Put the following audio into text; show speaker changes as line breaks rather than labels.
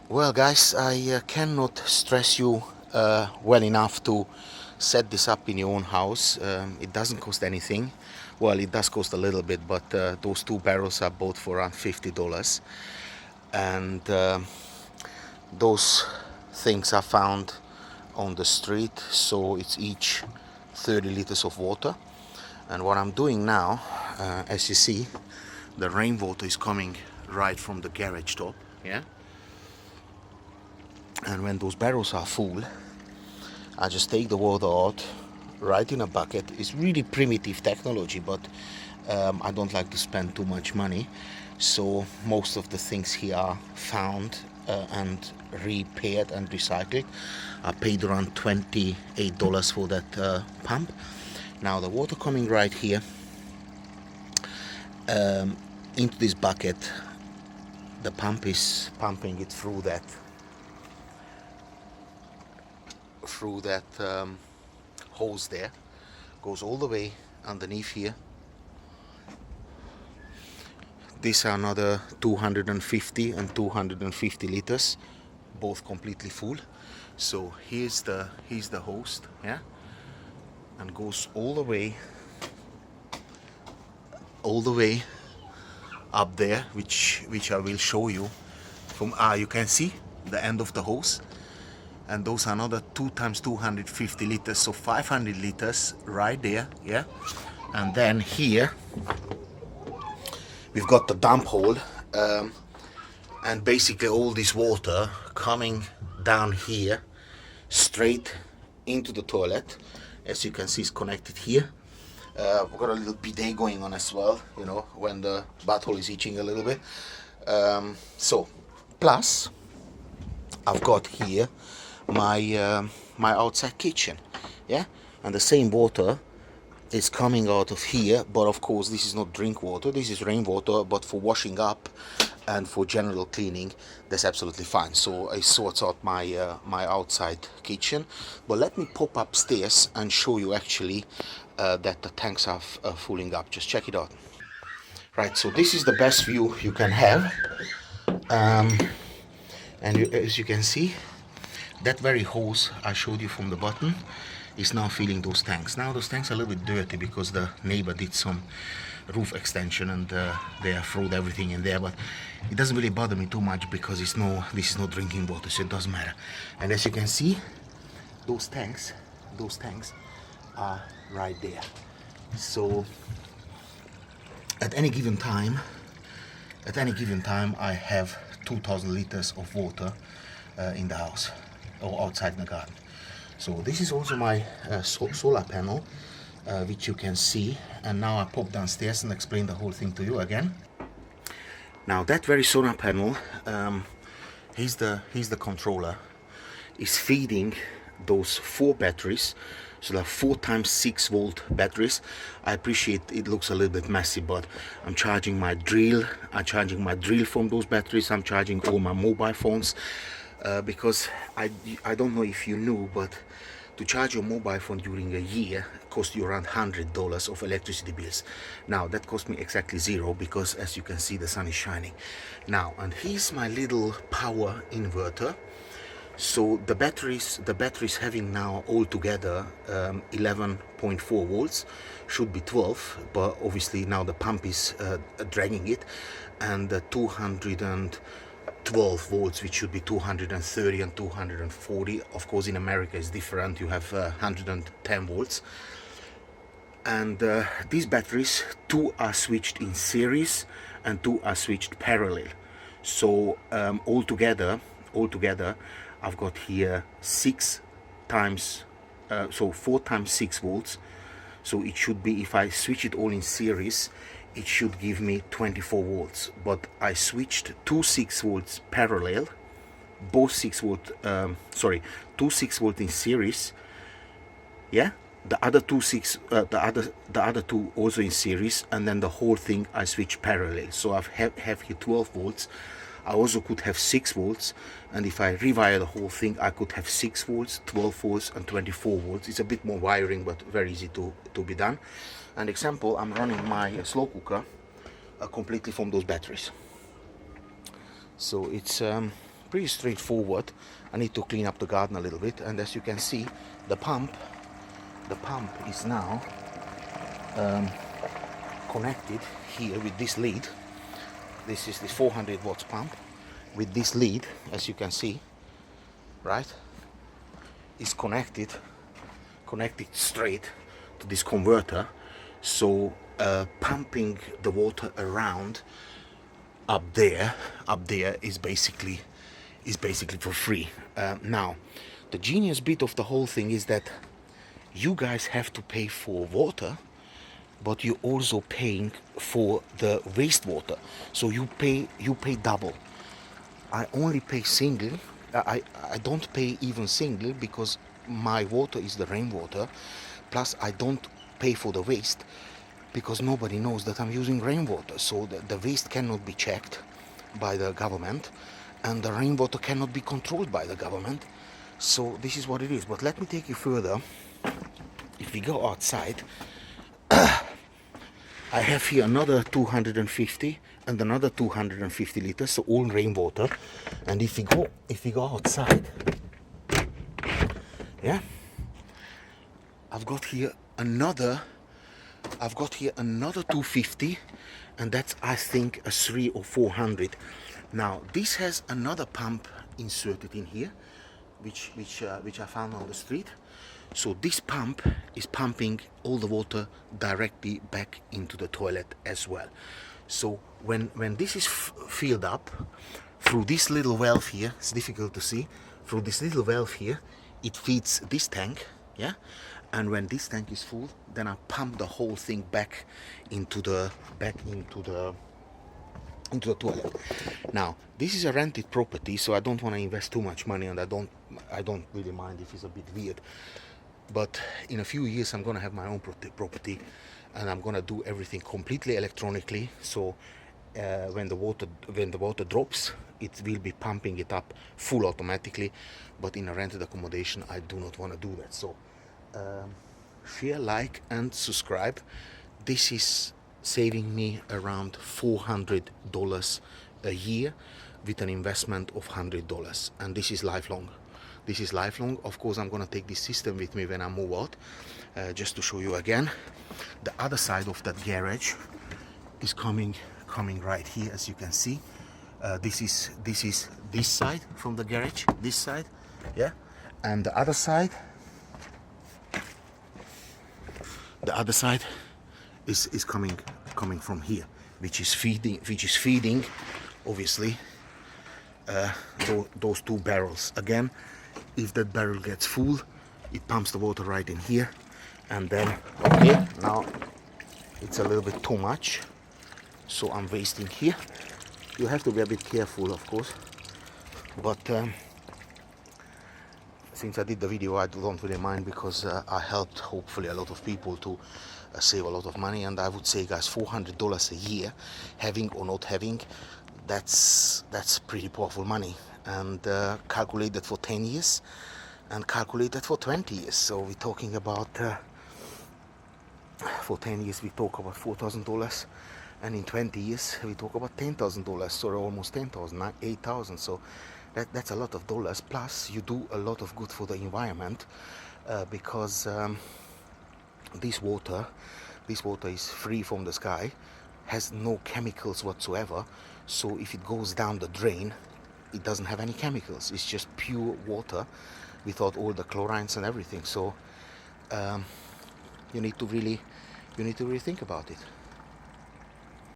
Well, guys, I cannot stress you well enough to set this up in your own house. It doesn't cost anything. Well, it does cost a little bit, but those two barrels are both for around $50. And those things are found on the street, so it's each 30 liters of water. And what I'm doing now, as you see, the rainwater is coming right from the garage top, yeah? And when those barrels are full, I just take the water out right in a bucket. It's really primitive technology, but I don't like to spend too much money. So most of the things here are found and repaired and recycled. I paid around $28 for that pump. Now the water coming right here into this bucket, the pump is pumping it through that hose there, goes all the way underneath here. These are another 250 and 250 liters, both completely full. So here's the hose, yeah, and goes all the way up there, which I will show you. From you can see the end of the hose, and those are another 2 times 250 liters, so 500 liters right there, yeah. And then here we've got the dump hole, and basically all this water coming down here straight into the toilet. As you can see, it's connected here. We've got a little bidet going on as well, you know, when the butthole is itching a little bit. So plus I've got here my my outside kitchen, yeah, and the same water is coming out of here, but of course this is not drink water, this is rainwater, but for washing up and for general cleaning that's absolutely fine. So it sorts out my my outside kitchen. But let me pop upstairs and show you actually that the tanks are filling up. Just check it out. Right, so this is the best view you can have, and as you can see, that very hose I showed you from the bottom is now filling those tanks. Now those tanks are a little bit dirty because the neighbor did some roof extension and they have thrown everything in there, but it doesn't really bother me too much because this is not drinking water, so it doesn't matter. And as you can see, those tanks are right there. So at any given time I have 2,000 liters of water in the house or outside the garden. So this is also my solar panel, which you can see. And now I pop downstairs and explain the whole thing to you again. Now that very solar panel, here's the controller, is feeding those 4 batteries. So they're 4 times 6 volt batteries. I appreciate it looks a little bit messy, but I'm charging my drill. From those batteries. I'm charging all my mobile phones. Because I don't know if you knew, but to charge your mobile phone during a year costs you around $100 of electricity bills. Now that cost me exactly 0 because, as you can see, the sun is shining. Now, and here's my little power inverter. So the batteries having now altogether 11.4 volts, should be 12, but obviously now the pump is dragging it, and the 212 volts, which should be 230 and 240. Of course, in America it's different. You have 110 volts. And these batteries, 2 are switched in series and 2 are switched parallel. So altogether I've got here 6 times, so 4 times 6 volts. So it should be, if I switch it all in series, it should give me 24 volts. But I switched 2 6 volts parallel, both 6 volt, 2 6 volt in series, yeah. The other 2 6, the other 2 also in series, and then the whole thing I switch parallel. So I have here 12 volts. I also could have 6 volts, and if I rewire the whole thing, I could have 6 volts, 12 volts, and 24 volts. It's a bit more wiring, but very easy to be done. An example, I'm running my slow cooker completely from those batteries. So it's pretty straightforward. I need to clean up the garden a little bit, and as you can see, the pump is now connected here with this lead. This is the 400 watts pump with this lead, as you can see, right, is connected straight to this converter. So pumping the water around up there is basically for free. Now the genius bit of the whole thing is that you guys have to pay for water, but you're also paying for the wastewater, so you pay double. I only pay single. I don't pay even single because my water is the rainwater, plus I don't pay for the waste because nobody knows that I'm using rainwater, so the waste cannot be checked by the government and the rainwater cannot be controlled by the government. So this is what it is. But let me take you further. If we go outside, I have here another 250 and another 250 liters, so all rainwater. And if we go outside, yeah, I've got here another 250, and that's, I think, a 300 or 400. Now this has another pump inserted in here, which I found on the street. So this pump is pumping all the water directly back into the toilet as well. So when this is filled up through this little valve here, it's difficult to see, through this little valve here, it feeds this tank, yeah. And when this tank is full, then I pump the whole thing back into the toilet. Now this is a rented property, so I don't want to invest too much money, and I don't really mind if it's a bit weird. But in a few years I'm gonna have my own property, and I'm gonna do everything completely electronically. So when the water drops, it will be pumping it up full automatically. But in a rented accommodation, I do not want to do that. So share, like, and subscribe. This is saving me around $400 a year with an investment of $100, and this is lifelong. This is lifelong. Of course, I'm gonna take this system with me when I move out. Just to show you again, the other side of that garage is coming right here, as you can see. This is this side from the garage, this side, yeah, and the other side is coming from here, which is feeding obviously those two barrels. Again, if that barrel gets full, it pumps the water right in here, and then okay, now it's a little bit too much, so I'm wasting here. You have to be a bit careful, of course, but since I did the video, I don't really mind, because I helped hopefully a lot of people to save a lot of money. And I would say, guys, $400 a year, having or not having, that's pretty powerful money. And calculate that for 10 years and calculate that for 20 years. So we're talking about for 10 years we talk about $4,000, and in 20 years we talk about $10,000, so almost 10,000, 8,000. So that's a lot of dollars. Plus you do a lot of good for the environment, because this water is free from the sky, has no chemicals whatsoever. So if it goes down the drain, it doesn't have any chemicals. It's just pure water without all the chlorines and everything. So you need to really think about it.